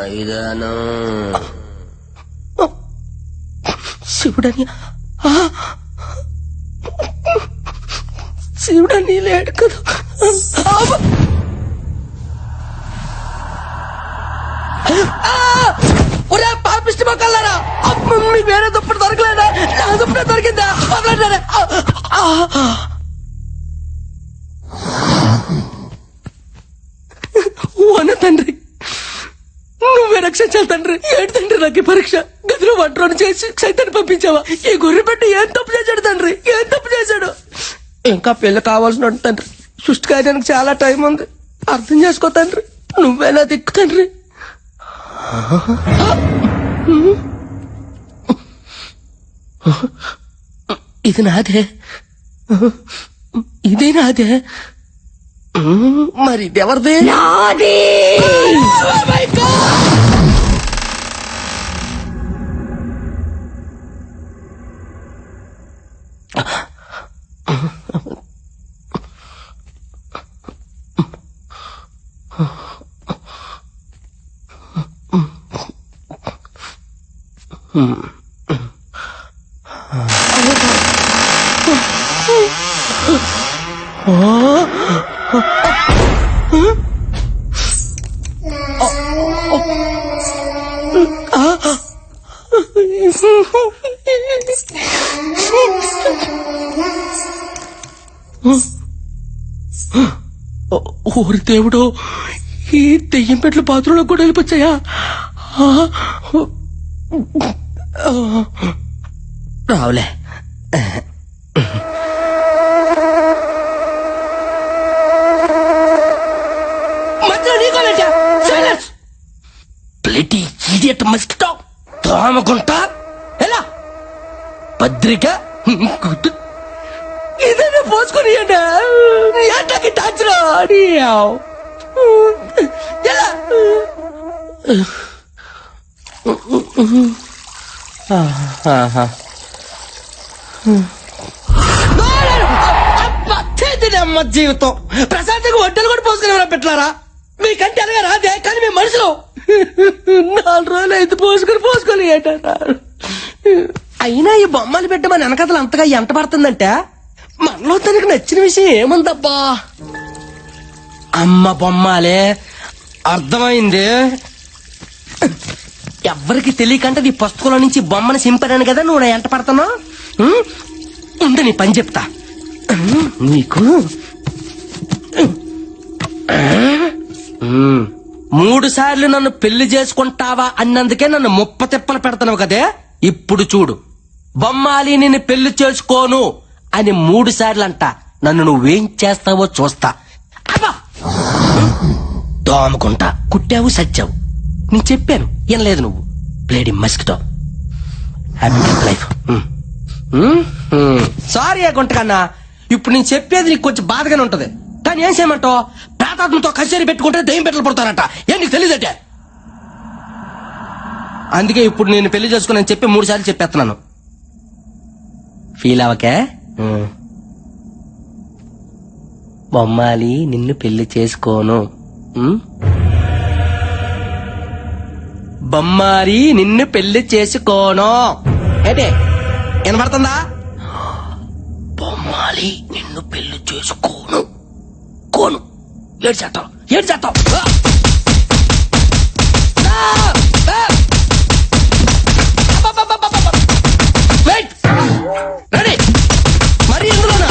మైదానం. శివుడని శివుడని లేడు కదా. ఒరే పాపిష్టి మొక్కలారా, మీకు వేరే దుప్పటి దొరకలేదా? నా దుప్పటి దొరికిందా? అన్న తండ్రి, నువ్వే రక్షించాలి తండ్రి. ఏంటి తండ్రి నాకు ఈ పరీక్ష? గదిలో వంటను చేసి సైతాన్ని పంపించావా? ఈ గొర్రె పెట్టి ఏం తప్పు చేశాడు తండ్రి? ఏం తప్పు చేశాడు? ఇంకా పెళ్లి కావాల్సిన తండ్రి. సృష్టి కార్యానికి చాలా టైం ఉంది, అర్థం చేసుకో తండ్రి. నువ్వేనా దిక్కు తండ్రి. ఇది నాదే, ఇదే నాదే. మరి ఇది ఎవరిదే? నాదే. ఓరి దేవుడు, ఈ దెయ్యం పెట్ల బాత్రూంలో కూడా వెళ్ళిపోచ్చాయా? రావులే. మస్కిటో తోమకుంటా ఎలా పత్రిక ఇదేనా పోసుకొని ఏంటకి టాచరా ఎలా అమ్మ జీవితం. ప్రశాంతంగా వంటలు కూడా పోసుకుని పెట్టారా? మీకంటే అలాగే రాదే, కానీ మేము మనుషులు 4 రోజులు అయితే పోసుకొని ఏంటారా? అయినా ఈ బొమ్మలు పెట్టి మన వెనకథలు అంతగా ఎంత పడుతుందంటే మనలో తనకి నచ్చిన విషయం ఏముందబ్బా? అమ్మ బొమ్మాలే, అర్థమైంది. ఎవ్వరికి తెలియకంటే నీ పుస్తకంలో నుంచి బొమ్మను సింపాను కదా నువ్వు ఎంట పడుతున్నావు. ఉండు నీ పని చెప్తా. నీకు 3 సార్లు నన్ను పెళ్లి చేసుకుంటావా అన్నందుకే నన్ను ముప్ప తిప్పలు పెడతావు కదే. ఇప్పుడు చూడు, బొమ్మాలి నిన్ను పెళ్లి చేసుకోను అని 3 సార్లు అంట. నన్ను నువ్వేం చేస్తావో చూస్తా. అబ్బా దోమకుంటా, కుట్టావు సచ్చావు. నేను చెప్పాను వినలేదు నువ్వు. ప్లేడి మస్కిటో. Happy life. సారీ గుంటకన్నా, ఇప్పుడు నేను చెప్పేది నీకు కొంచెం బాధగానే ఉంటది, కానీ ఏం చేయమంటావు? పేతాత్మతో కచేరీ పెట్టుకుంటే దయ్యం పెట్టలు పడతారంట. ఏం నీకు తెలియదటే? అందుకే ఇప్పుడు నేను పెళ్లి చేసుకుని చెప్పి 3 సార్లు చెప్పేస్తున్నాను. ఫీల్ అవకే. బొమ్మాలి నిన్ను పెళ్లి చేసుకోను. బొమ్మాలి నిన్ను పెళ్లి చేసుకోను. ఏంటి వినపడుతుందా? బొమ్మాలి నిన్ను పెళ్లి చేసుకోను. కోను ఏడు చేస్తావు. రెడీ మరి ఎందులోనా?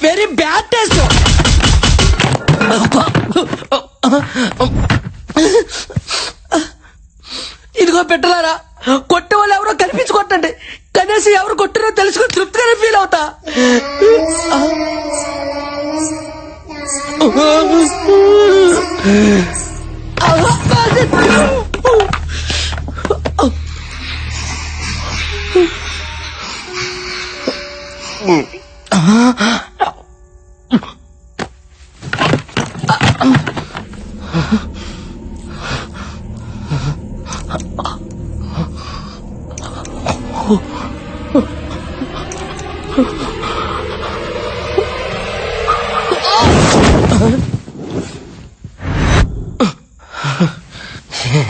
Very bad taste. ఇదిగో పెట్టలారా, కొట్టే వాళ్ళు ఎవరో కనిపించుకోండి. కనీసం ఎవరు కొట్టారో తెలుసుకుని తృప్తిగానే ఫీల్ అవుతా.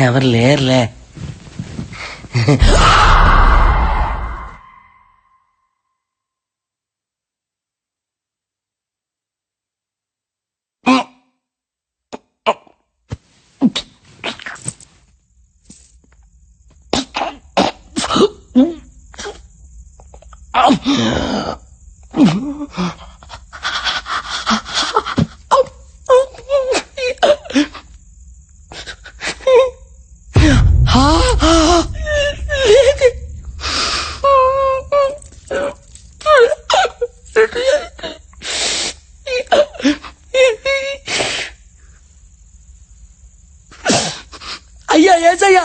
ఎవరు లేరులే. అయ్యా ఏసయ్యా,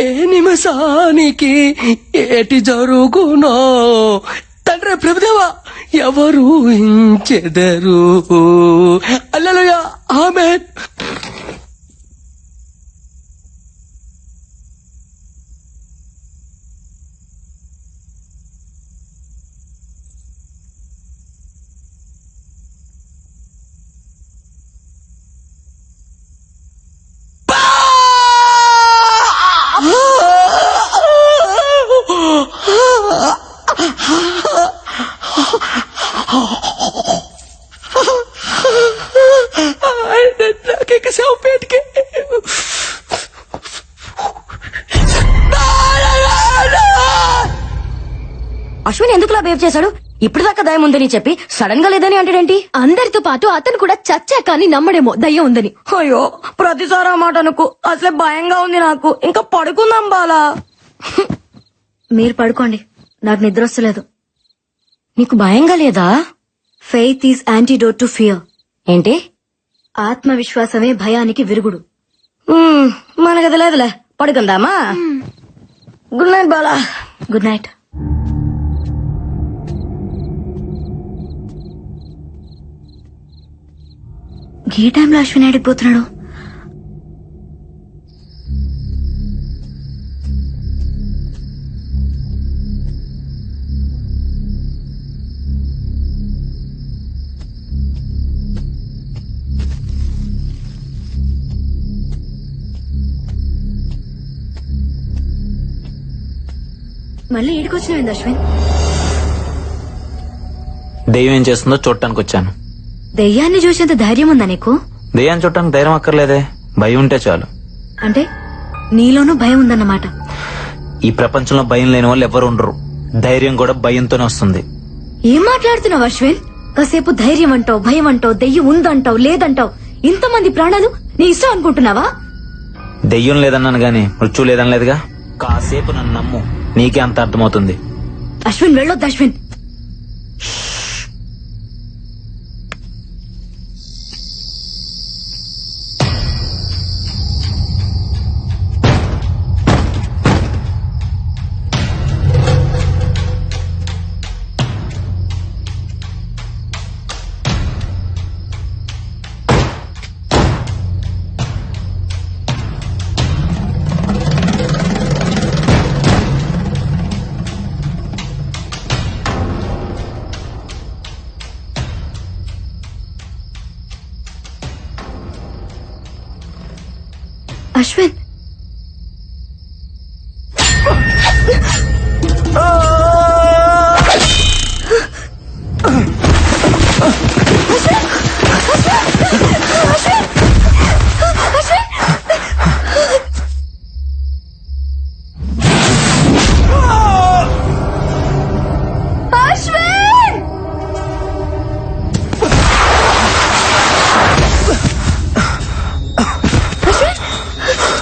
ఏ నిమిషానికి ఏటి జరుగునో తండ్రి ప్రభుదేవా ఎవరు ఊహించెదరు. హల్లెలూయా, ఆమేన్. నాకే సేవపేటకి అశ్విన్ ఎందుకులా బిహేవ్ చేశాడు? ఇప్పుడు దాకా దయ్యం ఉందని చెప్పి సడన్ గా లేదని అంటాడేంటి? అందరితో పాటు అతను కూడా చచ్చా కానీ నమ్మడేమో దయ్యం ఉందని. అయ్యో, ప్రతిసారి ఆ మాట అనుకు. అసలే భయంగా ఉంది నాకు. ఇంకా పడుకుందాం బాలా. మీరు పడుకోండి, నాకు నిద్ర వస్తలేదు. నీకు భయంగా లేదా? Faith is antidote to fear. ఏంటి? ఆత్మవిశ్వాసమే భయానికి విరుగుడు. మనకు తెలియదులే, పడుకుందామా? Good night Bala. Good night. ఈ టైంలో అశ్విన్ అడిగిపోతున్నాడు. మళ్ళీ ఈడికొచ్చినాడు అశ్విన్. దెయ్యం ఏం చేస్తుందో చూడటానికి వచ్చాను. దెయ్యాన్ని చూసేంత ధైర్యం ఉందా నీకు? దెయ్యాన్ని చూడటానికి ధైర్యం అక్కర్లేదే, భయం ఉంటే చాలు. అంటే నీలోనూ భయం ఉందన్నమాట. ఈ ప్రపంచంలో భయం లేని వాళ్ళు ఎవరు ఉండరు. ధైర్యం కూడా భయంతోనే వస్తుంది. ఏం మాట్లాడుతున్నావు అశ్విన్? కాసేపు ధైర్యం అంటావు, భయం అంటావు, దెయ్యం ఉందంటావు, లేదంటావు. ఇంతమంది ప్రాణాలు నీ ఇష్టం అనుకుంటున్నావా? దెయ్యం లేదన్నాను గాని మృత్యు లేదనలేదుగా. కాసేపు నన్ను నమ్ము, నీకే అంత అర్థమవుతుంది. అశ్విన్ వెళ్ళొద్దు అశ్విన్. అశ్విన్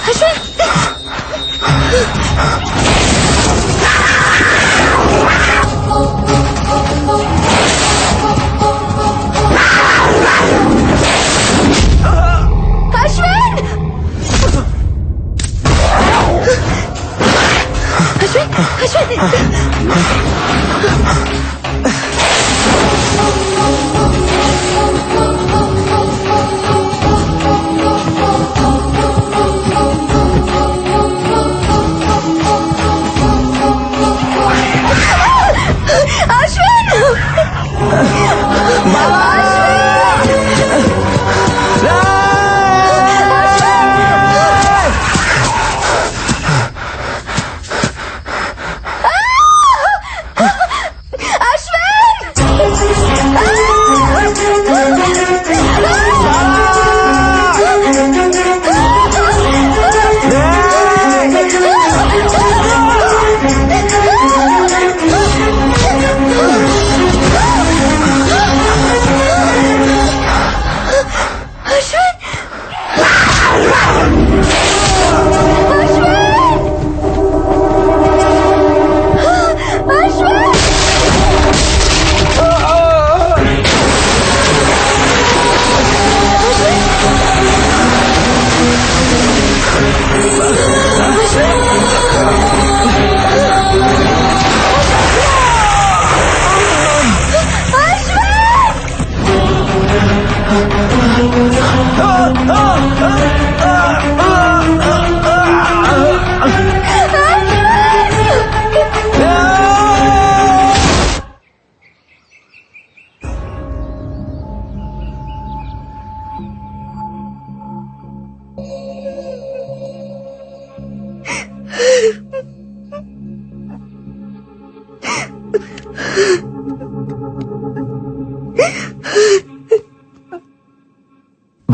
అశ్విన్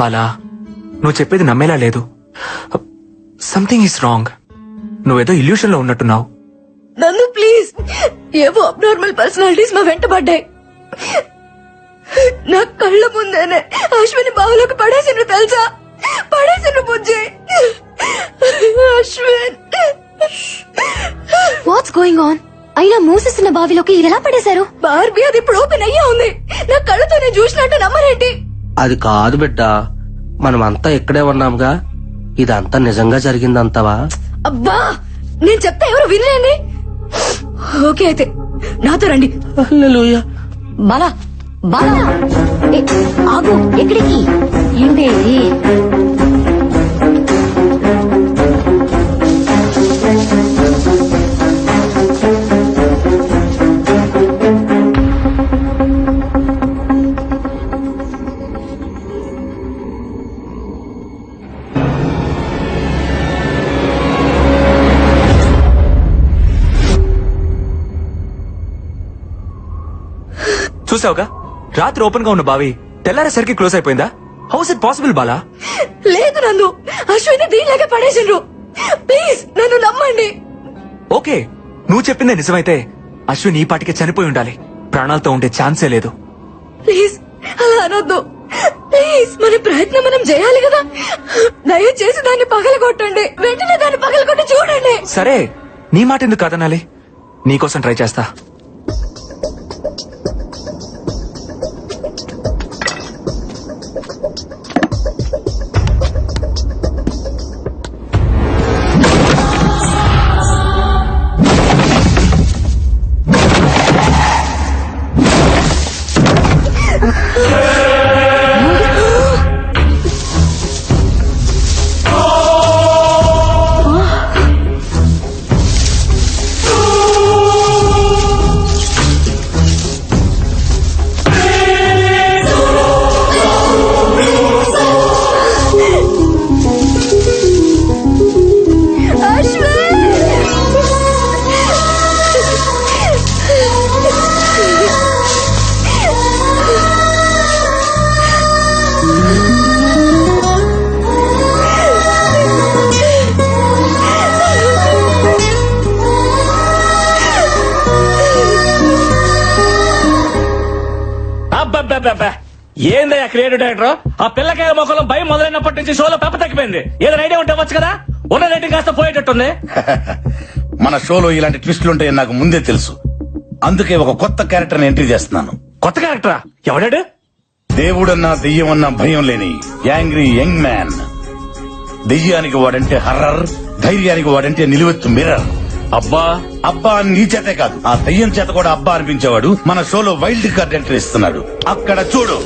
బాలా నువ్వు చెప్పేది నమ్మేలా లేదు. Something is wrong. నువ్వేదో ఇల్యూషన్ లో ఉన్నట్టున్నావు. నన్ను ప్లీజ్, ఏవో అబ్నార్మల్ పర్సనాలిటీస్ మా వెంట పడ్డాయి. నా కళ్ళ ముందేనే అశ్విని బావులోకి పడేసిండ్రు తెలుసా, పడేసిండ్రు బుజ్జి. Ashwin, what's going on? అయినా మూసేస్తున్న బావిలోకి ఇది ఎలా పడేశారు? బార్బీ, అది ఇప్పుడు ఓపెన్ అయ్యా ఉంది. నా కళ్ళతో నేను చూసినట్టు నమ్మరేంటి? అది కాదు బిడ్డ, మనమంతా ఇక్కడే ఉన్నాంగా. ఇదంతా నిజంగా జరిగిందంతవా? అబ్బా, నేను చెప్తే ఎవరు వినలేండి. ఓకే అయితే నాతో రండి. హల్లెలూయా. బాలా బాలా ఏ, ఆగు, ఎక్కడికి? ఏంటి ఇది? చూసావుగా, రాత్రి ఓపెన్ గా ఉన్న బావి తెల్లారేసరికి క్లోజ్ అయిపోయిందా? House it possible Bala? లేదు నన్ను, అశ్విని దీనిలాగే పడేసిండ్రు. ప్లీజ్ నన్ను నమ్మండి. ఓకే, నువ్వు చెప్పిందే నిజమైతే అశ్విన్ ఈ పాటికే చనిపోయి ఉండాలి. ప్రాణాలతో ఉండే ఛాన్సే లేదు. ప్లీజ్ అలా అనొద్దు. ప్లీజ్, మన ప్రయత్నం మనం చేయాలి కదా. దయచేసి దాన్ని పగలగొట్టండి. వెంటనే దాన్ని పగలగొట్టి చూడండి. సరే, నీ మాట ఎందుకు కాదనాలి? నీకోసం ట్రై చేస్తా. ఏందయ్యా క్రియేటివ్ డైరెక్టర్? ఆ పిల్లకాయ మొక్కలో భయం మొదలైనప్పటి నుంచి షోలో పెప్ప తగ్గిపోయింది. ఏదైనా ఐడియా ఉంటే వచ్చు కదా. ఉన్న రేటింగ్ కాస్త పోయేటట్టుంది. మన షోలో ఇలాంటి ట్విస్టులు ఉంటాయని నాకు ముందే తెలుసు. అందుకే ఒక కొత్త క్యారెక్టర్ ఎంట్రీ చేస్తున్నాను. కొత్త క్యారెక్టరా? ఎవడాడు? దేవుడన్నా దెయ్యమన్నా భయం లేని యాంగ్రీ యంగ్ మ్యాన్. దెయ్యానికి వాడంటే హర్రర్, ధైర్యానికి వాడంటే నిలువెత్తు మిర్రర్. అబ్బా అబ్బా అని నీ చేతే కాదు, ఆ దెయ్యం చేత కూడా అబ్బా అనిపించేవాడు మన షోలో వైల్డ్ కార్డ్ ఎంట్రీ ఇస్తున్నాడు. అక్కడ చూడు.